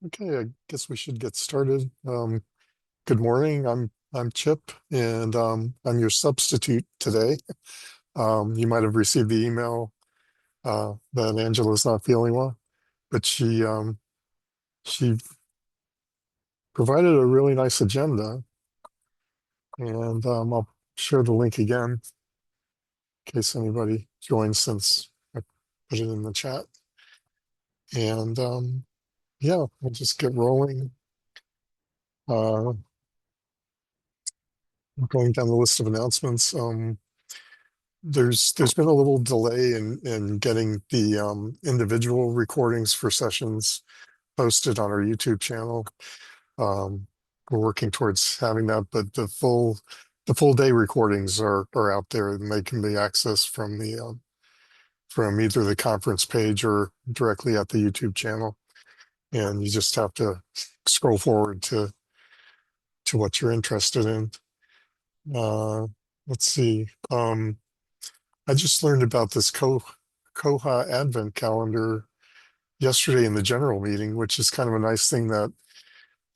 Okay, I guess we should get started. Good morning. I'm Chip, and I'm your substitute today. You might have received the email that Angela's not feeling well, but she provided a really nice agenda, and I'll share the link again in case anybody joins since I put it in the chat. And yeah, we'll just get rolling. Uh, Going down the list of announcements. There's been a little delay in getting the individual recordings for sessions posted on our YouTube channel. Um, we're working towards having that, but the full day recordings are out there and they can be accessed from the from either the conference page or directly at the YouTube channel. And you just have to scroll forward to what you're interested in. Uh, let's see. I just learned about this Koha Advent calendar yesterday in the general meeting, which is kind of a nice thing that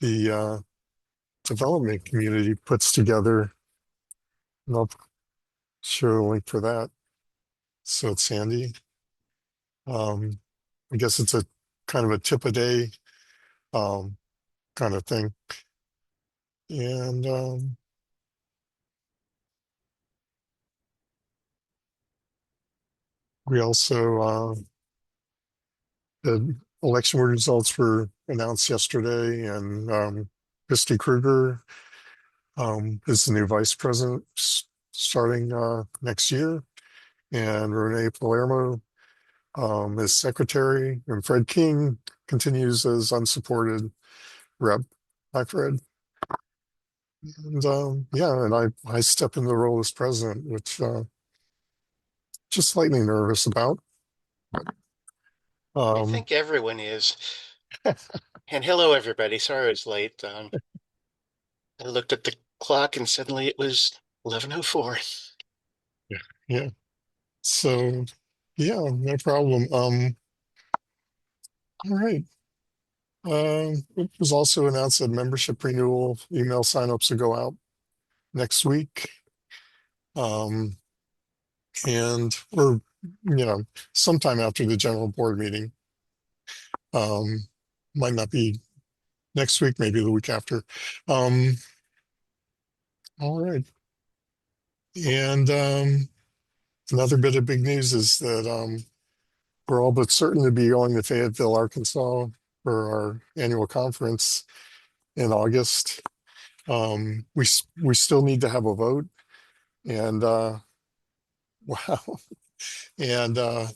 the development community puts together. And I'll share a link for that. So it's handy. Um, I guess it's a kind of a tip a day um, kind of thing. And we also, the election results were announced yesterday, and Christy Kruger is the new vice president starting next year, and Renee Palermo is secretary, and Fred King continues as unsupported rep. Hi, Fred. And yeah, and I step in the role as president, which just slightly nervous about. I Um, think everyone is. And hello, everybody. Sorry I was late. I looked at the clock and suddenly it was 11:04. yeah, yeah. So yeah, no problem. All right. It was also announced that membership renewal email signups will go out next week. Um, and or sometime after the general board meeting. Um, might not be next week, maybe the week after. Um, all right. And another bit of big news is that we're all but certain to be going to Fayetteville, Arkansas for our annual conference in August. We still need to have a vote, and wow, and that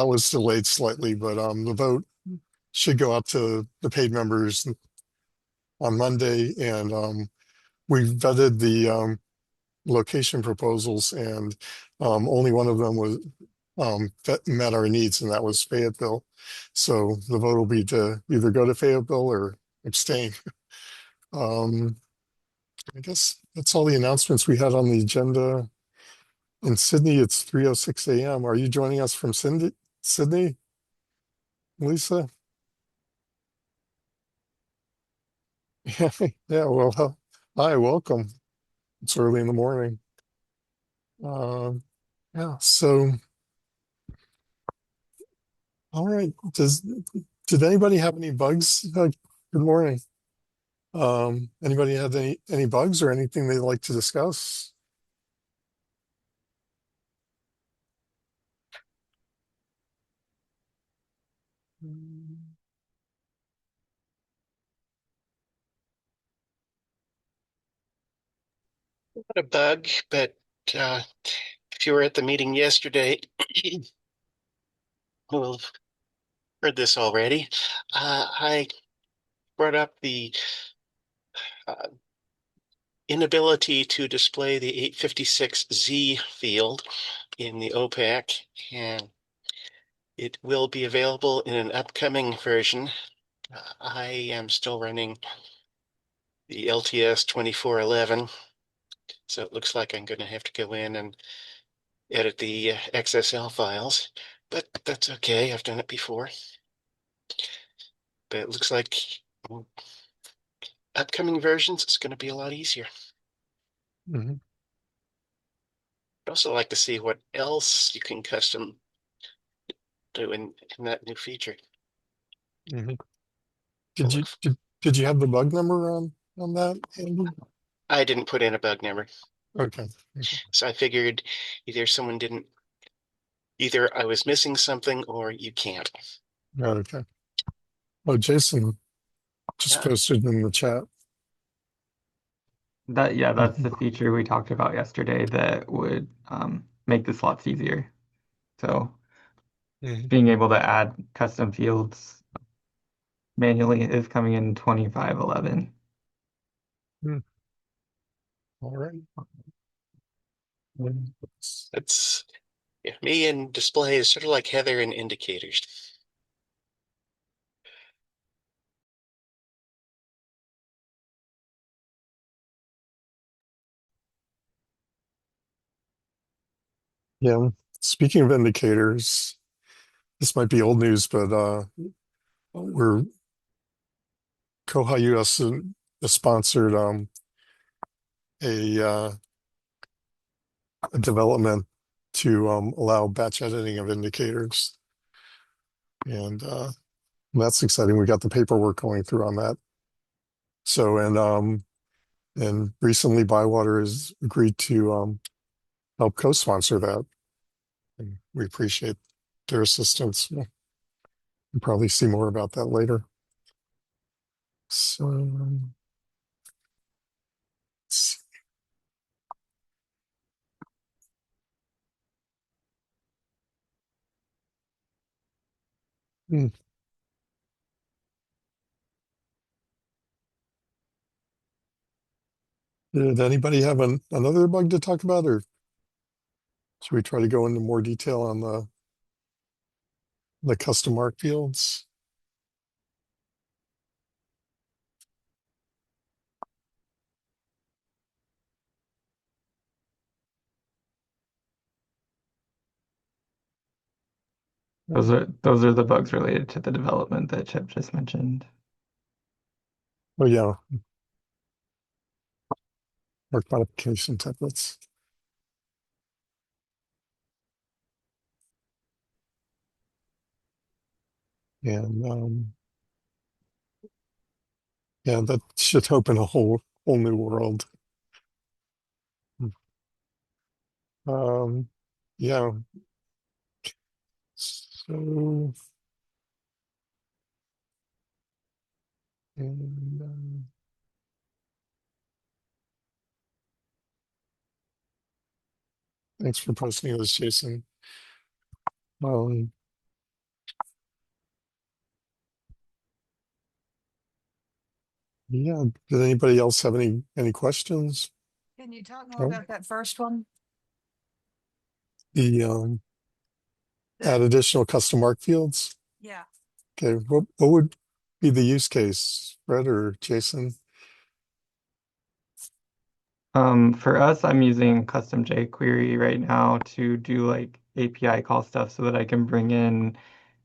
was delayed slightly, but the vote should go out to the paid members on Monday, and we vetted the location proposals, and only one of them was that met our needs, and that was Fayetteville. So the vote will be to either go to Fayetteville or abstain. Um, I guess that's all the announcements we had on the agenda. In Sydney, it's 3:06 a.m. Are you joining us from Sydney, Lisa? Yeah, well, hi, welcome. It's early in the morning. Um, yeah, so all right. Did anybody have any bugs? Good morning. Anybody have any bugs or anything they'd like to discuss? Not a bug, but uh, if you were at the meeting yesterday, you will have heard this already. I brought up the uh, inability to display the 856Z field in the OPAC, and it will be available in an upcoming version. I am still running the LTS 2411, so it looks like I'm going to have to go in and edit the XSL files, but that's okay. I've done it before. but it looks like upcoming versions it's going to be a lot easier. Mhm. I'd also like to see what else you can custom do in that new feature. Mhm. Can Did you look. did you have the bug number on that, Andy? I didn't put in a bug number, Okay. Okay. so I figured either someone didn't, either I was missing something or you can't. Okay. Oh, Jason just Uh, posted in the chat. That yeah, that's Mhm. the feature we talked about yesterday that would make this lots easier. So Mhm. being able to add custom fields manually is coming in 25.11. Mhm. All right. Mhm. it's yeah, me and display is sort of like Heather and indicators. Yeah. Speaking of indicators, this might be old news, but we're koha-US has sponsored a a development to allow batch editing of indicators, and that's exciting. We got the paperwork going through on that. So and recently Bywater has agreed to help co-sponsor that, and we appreciate their assistance. We'll probably see more about that later. So let's see. Did anybody have another bug to talk about, or should we try to go into more detail on the custom mark fields? Those are the bugs related to the development that Chip just mentioned. Oh yeah, mark modification templates. And yeah, that should open a whole new world. Um, yeah. So and thanks for posting this, Jason. Um, yeah. Did anybody else have any questions? Can you talk more Oh, about that first one? the add additional custom mark fields. Yeah. Okay, what would be the use case, Fred or Jason? For us, I'm using custom jQuery right now to do like API call stuff so that I can bring in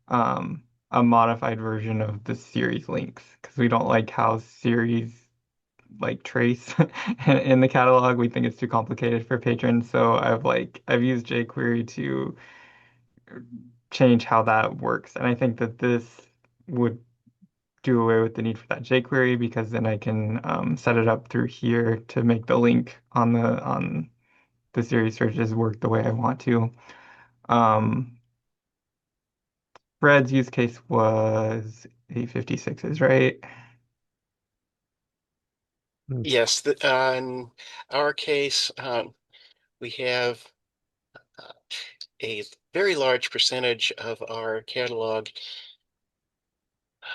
a modified version of the series links because we don't like how series like trace in the catalog. We think it's too complicated for patrons. So I've used jQuery to change how that works. And I think that this would do away with the need for that jQuery because then I can set it up through here to make the link on the series searches work the way I want to. Fred's use case was 856s, right? Hmm. Yes, in our case, we have uh, a very large percentage of our catalog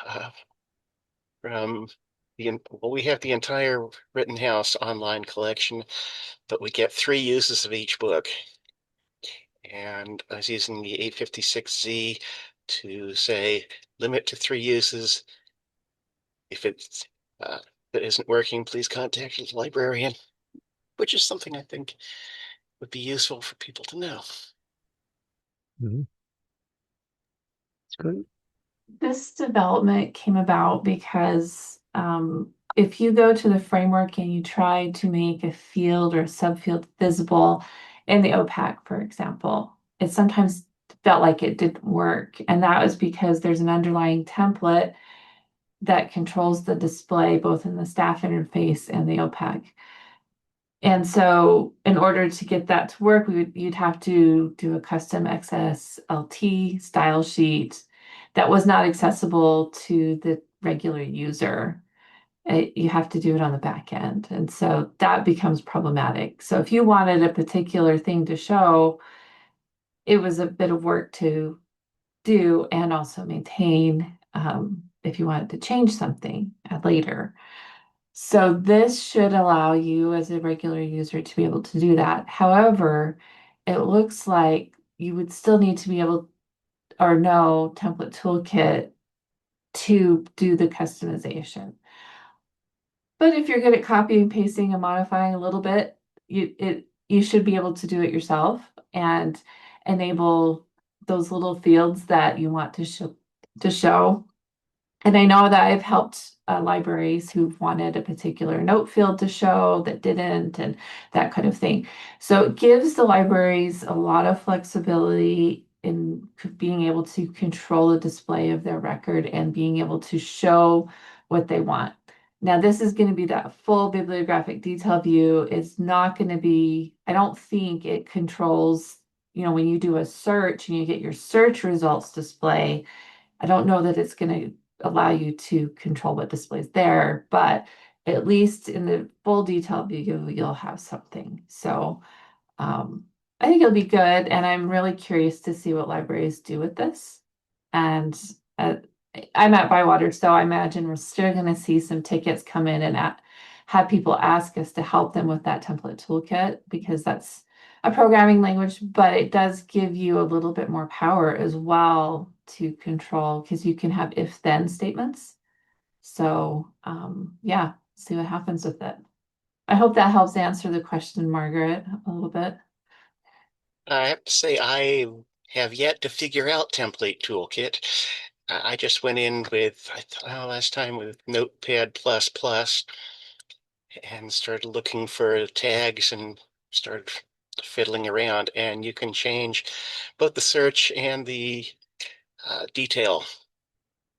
uh, from well, we have the entire Rittenhouse online collection, but we get 3 uses of each book. And I was using the 856Z to say limit to 3 uses. If it isn't working, please contact the librarian, which is something I think would be useful for people to know. Mhm. Great. This development came about because if you go to the framework and you try to make a field or a subfield visible in the OPAC, for example, it sometimes felt like it didn't work. And that was because there's an underlying template that controls the display both in the staff interface and the OPAC. And so in order to get that to work, you'd have to do a custom XSLT style sheet that was not accessible to the regular user. You have to do it on the back end. And so that becomes problematic. So if you wanted a particular thing to show, it was a bit of work to do and also maintain if you wanted to change something later. So this should allow you as a regular user to be able to do that. However, it looks like you would still need to be able or know Template Toolkit to do the customization. But if you're good at copying, and pasting, and modifying a little bit, you should be able to do it yourself and enable those little fields that you want to show. And I know that I've helped libraries who've wanted a particular note field to show that didn't, and that kind of thing. So it gives the libraries a lot of flexibility in being able to control the display of their record and being able to show what they want. Now, this is going to be that full bibliographic detail view. It's not going to be, I don't think it controls, when you do a search and you get your search results display, I don't know that it's going to allow you to control what displays there, but at least in the full detail view, you'll have something. So I think it'll be good. And I'm really curious to see what libraries do with this. And I'm at Bywater, so I imagine we're still going to see some tickets come in and have people ask us to help them with that template toolkit because that's a programming language, but it does give you a little bit more power as well to control because you can have if-then statements. So yeah, see what happens with it. I hope that helps answer the question, Margaret, a little bit. I have to say, I have yet to figure out Template Toolkit. I just went in with, last time with Notepad++ and started looking for tags and started fiddling around. And you can change both the search and the detail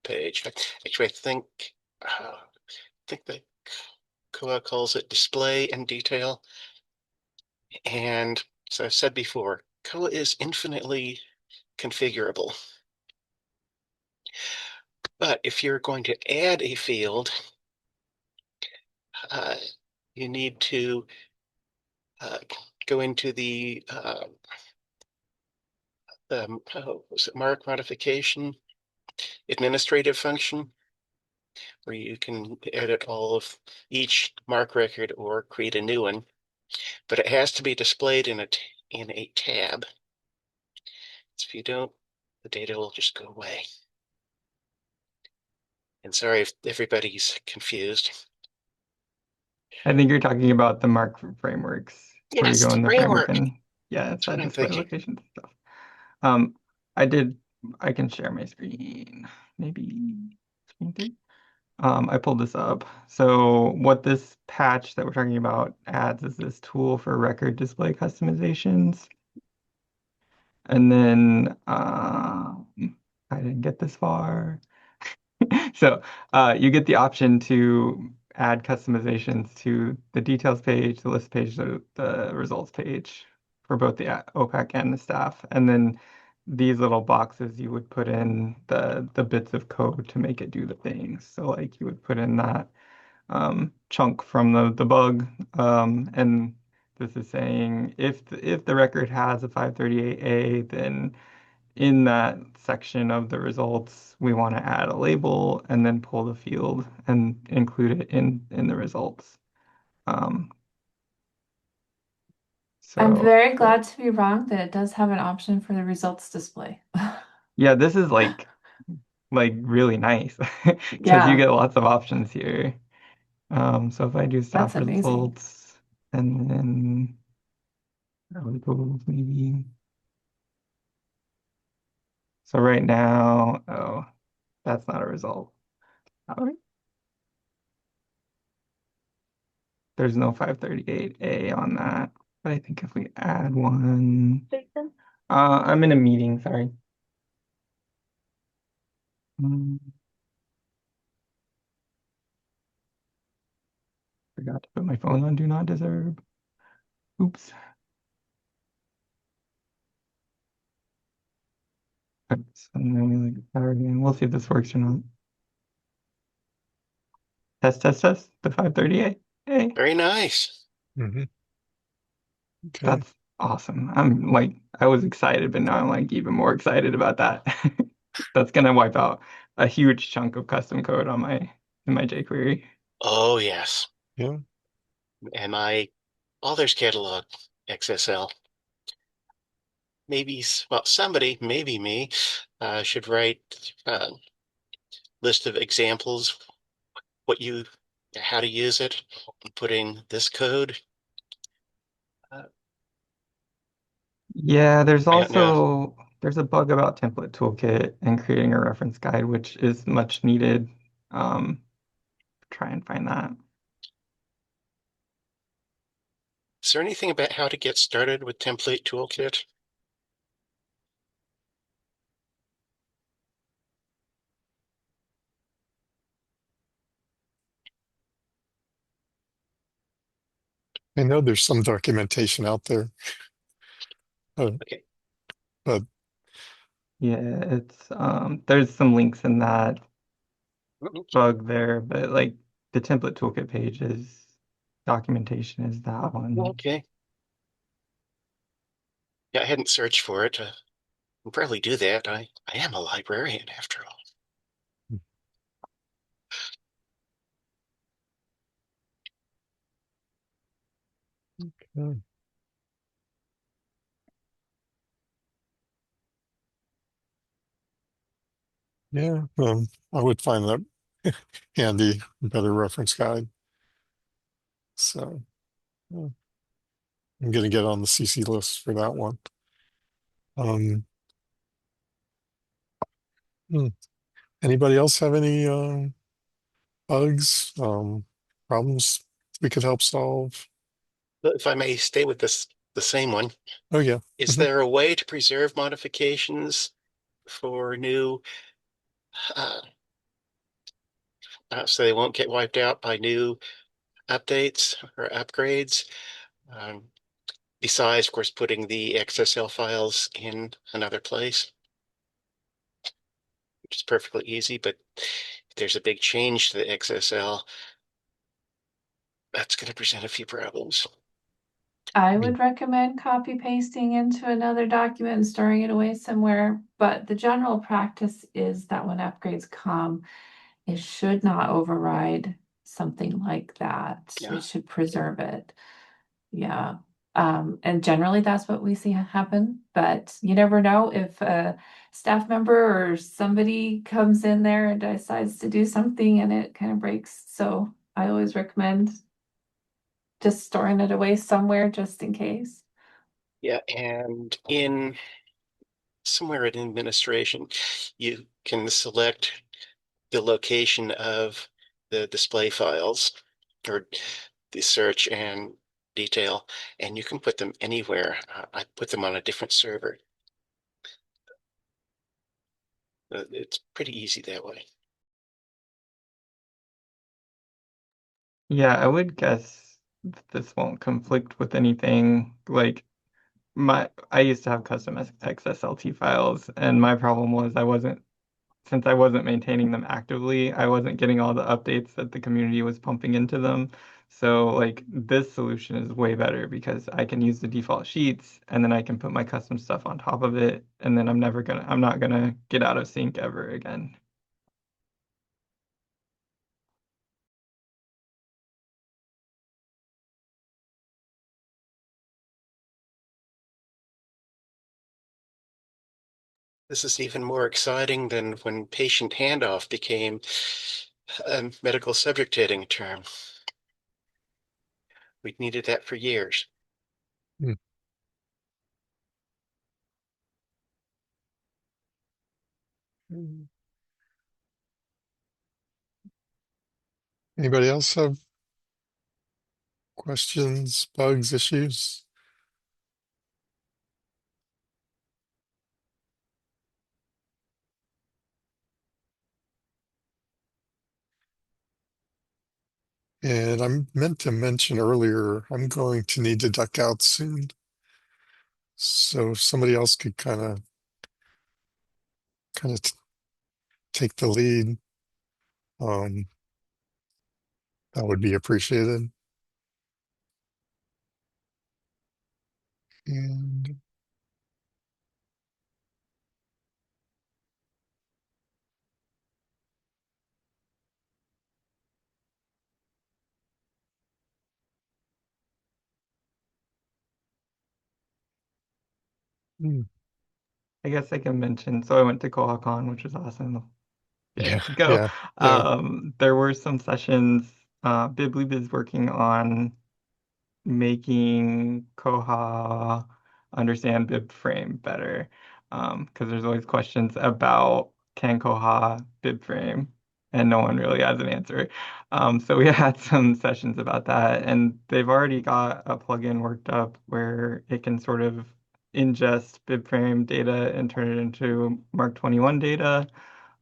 page. Actually, I think the koha calls it display and detail. And as I've said before, koha is infinitely configurable. But if you're going to add a field, you need to go into the was it MARC modification administrative function, where you can edit all of each MARC record or create a new one, but it has to be displayed in a tab. So if you don't, the data will just go away. And sorry if everybody's confused. I think you're talking about the MARC frameworks where you Yes, go the in the framework framework. and yeah, it's That's that what I'm display thinking. location stuff. I can share my screen, maybe screen three. I pulled this up. So what this patch that we're talking about adds is this tool for record display customizations. And then I didn't get this far. So you get the option to add customizations to the details page, the list page, the results page for both the OPAC and the staff. And then these little boxes, you would put in the bits of code to make it do the things. So like you would put in that chunk from the bug. And this is saying if the record has a 538A, then in that section of the results, we want to add a label and then pull the field and include it in the results. I'm So very glad to be wrong that it does have an option for the results display. yeah, this is like really nice because you Yeah, get lots of options here. So if I do that's staff amazing. results and then articles maybe. So right now, That's not a result. All right. There's no 538A on that. But I think if we add one, I'm in a meeting, sorry. Forgot to put my phone on Do Not Disturb. Oops. So then we like power again. We'll see if this works or not. Test, test, test. The 538. Hey, Very nice. Mm-hmm. Okay. that's awesome. I'm like, I was excited, but now I'm like even more excited about that. That's gonna wipe out a huge chunk of custom code on in my jQuery. Oh, yes. Yeah. And my authors catalog XSL. Maybe, well, somebody, maybe me, should write a list of examples, how to use it, putting this code. Yeah, there's I don't know. also there's a bug about template toolkit and creating a reference guide, which is much needed. Try and find that. Is there anything about how to get started with template toolkit? I know there's some documentation out there. Okay. But Yeah, it's there's some links in that bug there, but like the template toolkit page is documentation is that one. Okay. Yeah, I hadn't searched for it. I'll probably do that. I am a librarian after all. okay. Yeah, I would find that handy, better reference guide. So yeah, I'm gonna get on the CC list for that one. Um, hmm. Anybody else have any bugs, problems we could help solve? But if I may stay with the same one, Oh yeah. is there a way to preserve modifications for new, uh, so they won't get wiped out by new updates or upgrades? Um, Besides, of course, putting the XSL files in another place, which is perfectly easy, but if there's a big change to the XSL, that's going to present a few problems. I would recommend copy pasting into another document and storing it away somewhere, but the general practice is that when upgrades come, it should not override something like that. Yeah. It should preserve it. Yeah. And generally that's what we see happen, but you never know if a staff member or somebody comes in there and decides to do something and it kind of breaks. So I always recommend just storing it away somewhere just in case. Yeah, and in somewhere in administration, you can select the location of the display files or the search and detail, and you can put them anywhere. I put them on a different server. It's pretty easy that way. Yeah, I would guess this won't conflict with anything. Like I used to have custom XSLT files, and my problem was since I wasn't maintaining them actively, I wasn't getting all the updates that the community was pumping into them. So like this solution is way better because I can use the default sheets and then I can put my custom stuff on top of it, and then I'm not gonna get out of sync ever again. This is even more exciting than when patient handoff became a medical subject heading term. We'd needed that for years. Hmm. Anybody else have questions, bugs, issues? And I meant to mention earlier, I'm going to need to duck out soon. So if somebody else could kind of take the lead, um, that would be appreciated. And hmm, I guess I can mention, so I went to KohaCon, which was awesome. Getting yeah, to go. yeah, yeah. There were some sessions. Biblib is working on making Koha understand BibFrame better. Because there's always questions about can Koha BibFrame, and no one really has an answer. So we had some sessions about that, and they've already got a plugin worked up where it can sort of ingest BibFrame data and turn it into Mark 21 data.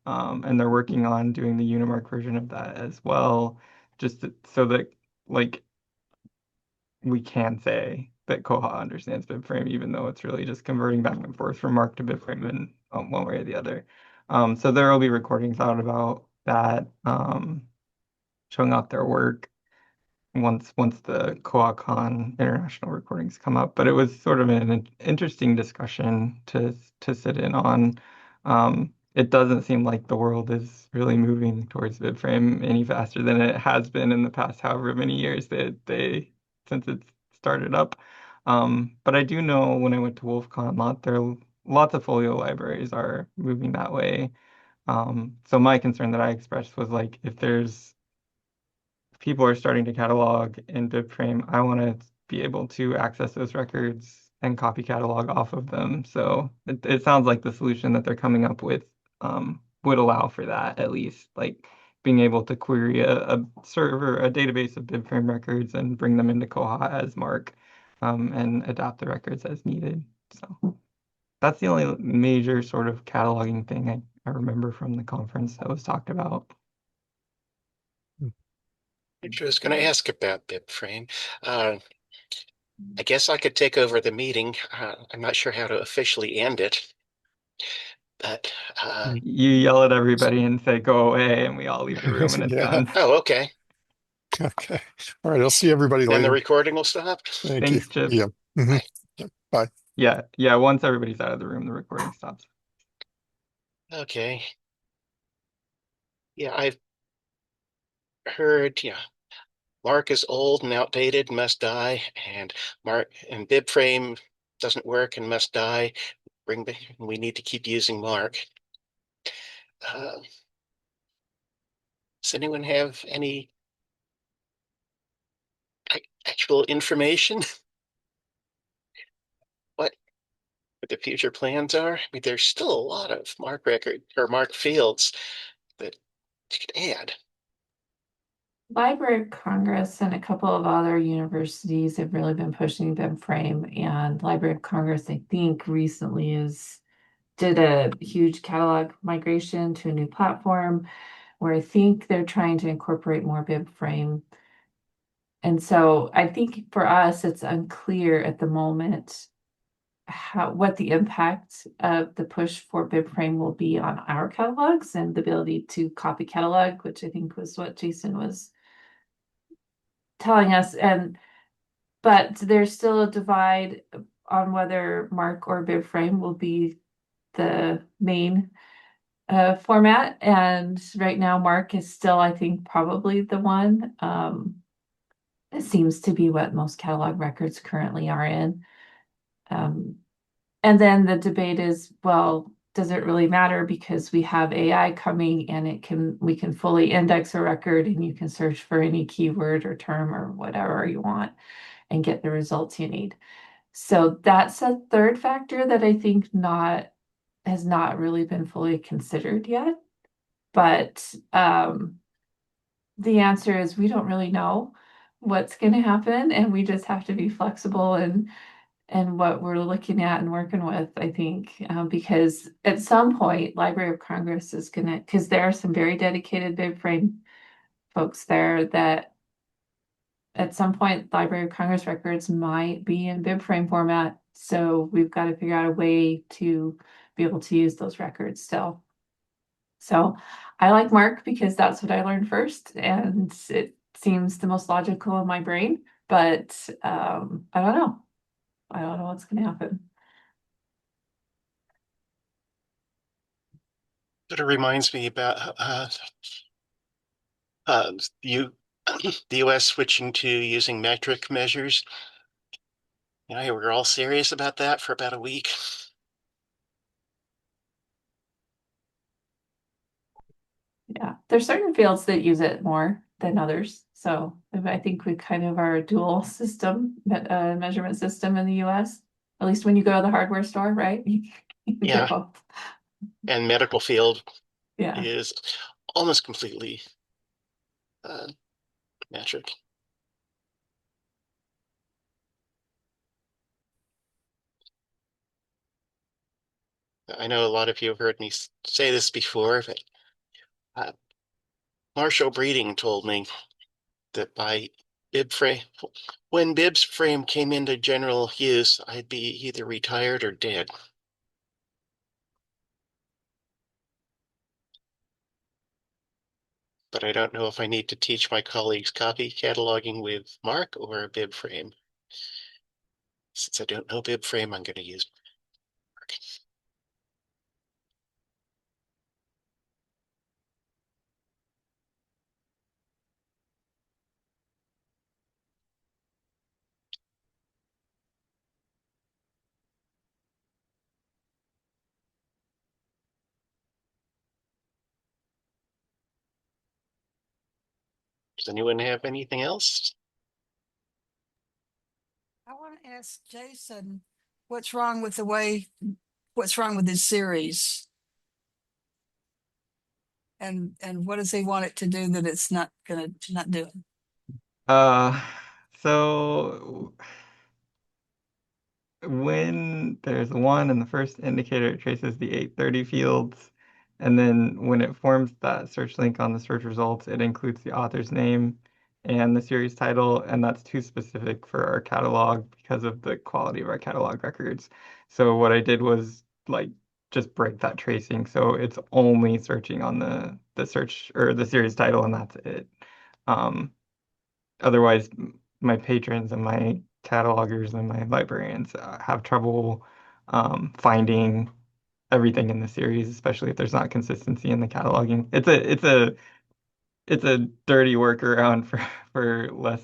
And they're working on doing the Unimark version of that as well, so that like we can say that Koha understands BibFrame, even though it's really just converting back and forth from Mark to BibFrame in one way or the other. So there will be recordings out about that, showing off their work once the KohaCon international recordings come up. But it was sort of an interesting discussion to sit in on. It doesn't seem like the world is really moving towards BibFrame any faster than it has been in the past however many years that they since it's started up. But I do know when I went to WolfCon, lots of folio libraries are moving that way. So my concern that I expressed was like if there's people are starting to catalog in BibFrame, I want to be able to access those records and copy catalog off of them. So it sounds like the solution that they're coming up with would allow for that, at least, like being able to query a server, a database of BibFrame records and bring them into Koha as MARC, and adapt the records as needed. So that's the only major sort of cataloging thing I remember from the conference that was talked about. I was going to ask about BibFrame. I guess I could take over the meeting. I'm not sure how to officially end it, but You yell at everybody and say, go away, and we all leave the room and it's Yeah. done. oh, okay. Okay. All right. I'll see everybody Then the later. recording will stop. Thank you. Thanks, Chip. Yeah. Mhm. Bye. Yep. Bye. Yeah, once everybody's out of the room, the recording stops. Okay. Yeah, I've heard, yeah, Mark is old and outdated, must die, and BibFrame doesn't work and must die. We need to keep using Mark. Does anyone have any actual information? What the future plans are? I mean, there's still a lot of Mark record or Mark fields that you could add. Library of Congress and a couple of other universities have really been pushing BibFrame, and Library of Congress, I think, recently did a huge catalog migration to a new platform where I think they're trying to incorporate more BibFrame. And so I think for us, it's unclear at the moment what the impact of the push for BibFrame will be on our catalogs and the ability to copy catalog, which I think was what Jason was telling us. But there's still a divide on whether MARC or BibFrame will be the main format. And right now, MARC is still, I think, probably the one. It seems to be what most catalog records currently are in. And then the debate is, well, does it really matter because we have AI coming and we can fully index a record and you can search for any keyword or term or whatever you want and get the results you need. So that's a third factor that I think has not really been fully considered yet. But the answer is we don't really know what's going to happen, and we just have to be flexible and what we're looking at and working with, I think, because at some point, Library of Congress is going to, because there are some very dedicated bib frame folks there that at some point, Library of Congress records might be in bib frame format. So we've got to figure out a way to be able to use those records still. So I like MARC because that's what I learned first, and it seems the most logical in my brain, but I don't know. I don't know what's going to happen. Sort of reminds me about you the US switching to using metric measures. You know, we were all serious about that for about a week. Yeah, there's certain fields that use it more than others. So I think we kind of are a dual system measurement system in the US. At least when you go to the hardware store, right? You get Yeah, both. and medical field Yeah. is almost completely metric. I know a lot of you have heard me say this before, but uh, Marshall Breeding told me that when bib's frame came into general use, I'd be either retired or dead. But I don't know if I need to teach my colleagues copy cataloging with MARC or a bib frame. Since I don't know bib frame, I'm going to use MARC. Does anyone have anything else? I want to ask Jason, what's wrong with his series? And what does he want it to do that it's not doing? So when there's one in the first indicator, it traces the 830 fields. And then when it forms that search link on the search results, it includes the author's name and the series title. And that's too specific for our catalog because of the quality of our catalog records. So what I did was like just break that tracing. So it's only searching on the search or the series title, and that's it. Otherwise, my patrons and my catalogers and my librarians have trouble finding everything in the series, especially if there's not consistency in the cataloging. It's a dirty workaround for less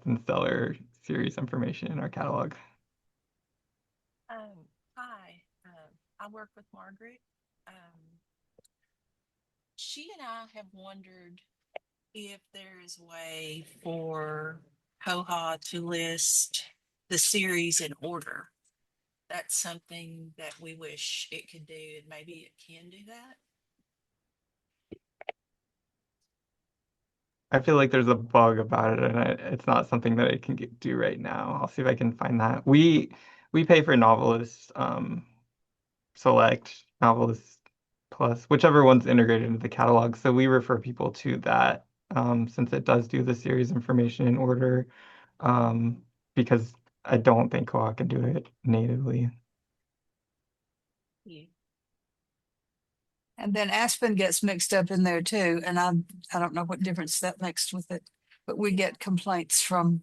than stellar series information in our catalog. Hi, I work with Margaret. She and I have wondered if there is a way for Koha to list the series in order. That's something that we wish it could do, and maybe it can do that. I feel like there's a bug about it, and it's not something that I can do right now. I'll see if I can find that. We pay for Novelist Select, Novelist Plus, whichever one's integrated into the catalog. So we refer people to that since it does do the series information in order, because I don't think Koha can do it natively. Yeah. And then Aspen gets mixed up in there too. And I don't know what difference that makes with it, but we get complaints from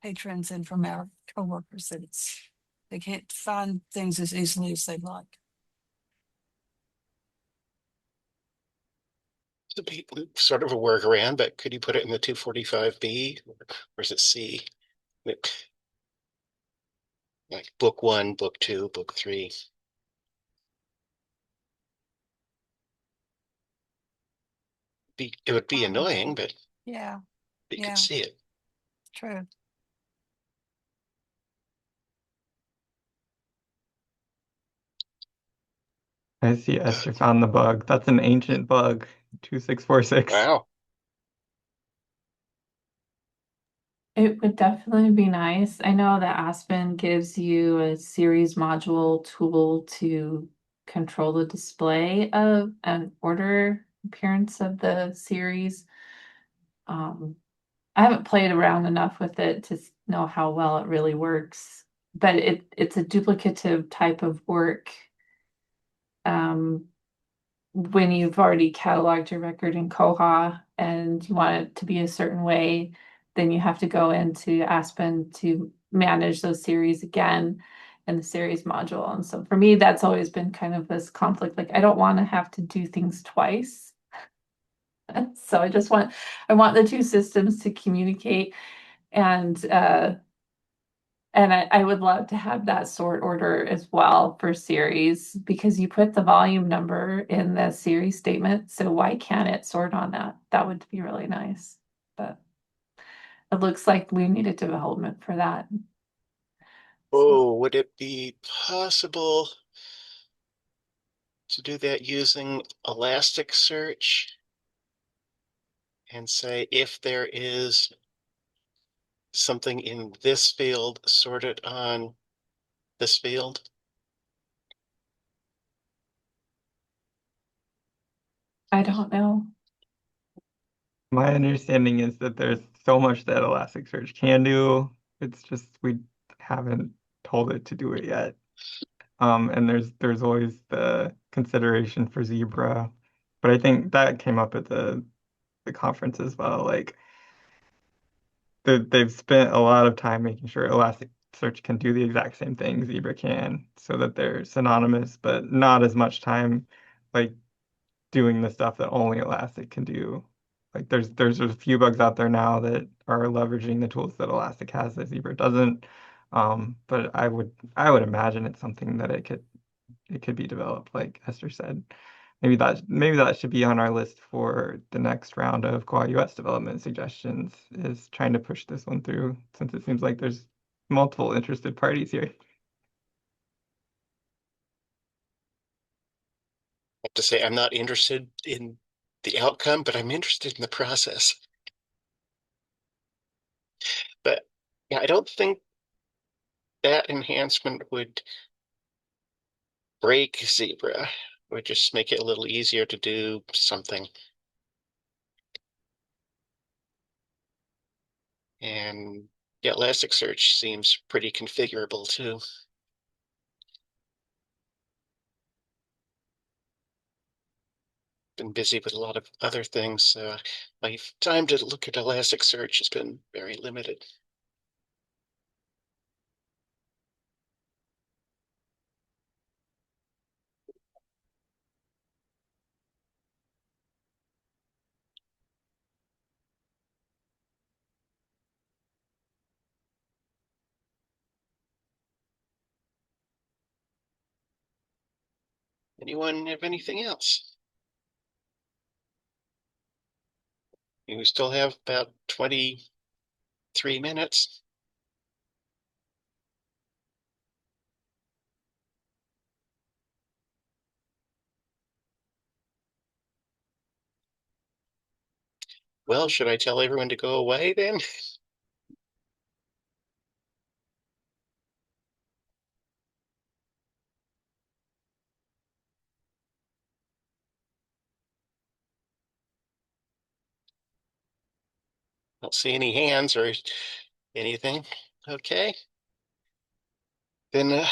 patrons and from our coworkers that they can't find things as easily as they'd like. To be sort of a workaround, but could you put it in the 245B or is it C? Like book 1, book 2, book 3. It would be annoying, but Yeah, you yeah, could see it. true. I see Esther found the bug. That's an ancient bug, 2646. Wow. It would definitely be nice. I know that Aspen gives you a series module tool to control the display of an order appearance of the series. I haven't played around enough with it to know how well it really works, but it's a duplicative type of work. When you've already cataloged your record in Koha and you want it to be a certain way, then you have to go into Aspen to manage those series again in the series module. And so for me, that's always been kind of this conflict. Like I don't want to have to do things twice. So I want the two systems to communicate and I would love to have that sort order as well for series because you put the volume number in the series statement. So why can't it sort on that? That would be really nice. But it looks like we need a development for that. Oh, would it be possible to do that using Elasticsearch and say if there is something in this field, sort it on this field? I don't know. My understanding is that there's so much that Elasticsearch can do. It's just we haven't told it to do it yet. And there's always the consideration for Zebra, but I think that came up at the conference as well. Like they've spent a lot of time making sure Elasticsearch can do the exact same thing Zebra can, so that they're synonymous, but not as much time like doing the stuff that only Elastic can do. Like there's a few bugs out there now that are leveraging the tools that Elastic has that Zebra doesn't. But I would imagine it's something that it could be developed, like Esther said. Maybe that should be on our list for the next round of koha-US development suggestions, is trying to push this one through, since it seems like there's multiple interested parties here. I have to say, I'm not interested in the outcome, but I'm interested in the process. But yeah, I don't think that enhancement would break Zebra. It would just make it a little easier to do something. And yeah, Elasticsearch seems pretty configurable too. Been busy with a lot of other things, so my time to look at Elasticsearch has been very limited. Anyone have anything else? We still have about 23 minutes. Well, should I tell everyone to go away then? Don't see any hands or anything. Okay. Then,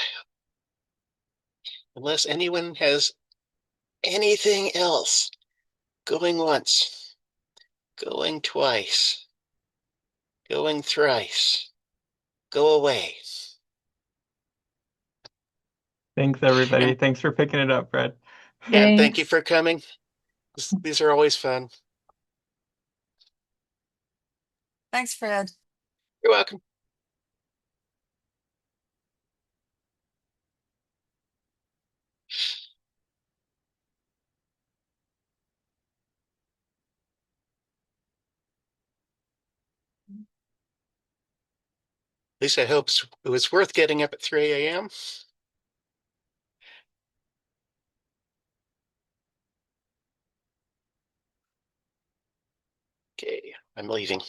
unless anyone has anything else, going once, going twice, going thrice, go away. Thanks, everybody. And, Thanks for picking it up, Fred. and thank you Thanks. for coming. These are always fun. Thanks, Fred. You're welcome. At least I hope it was worth getting up at 3 a.m. Okay, I'm leaving.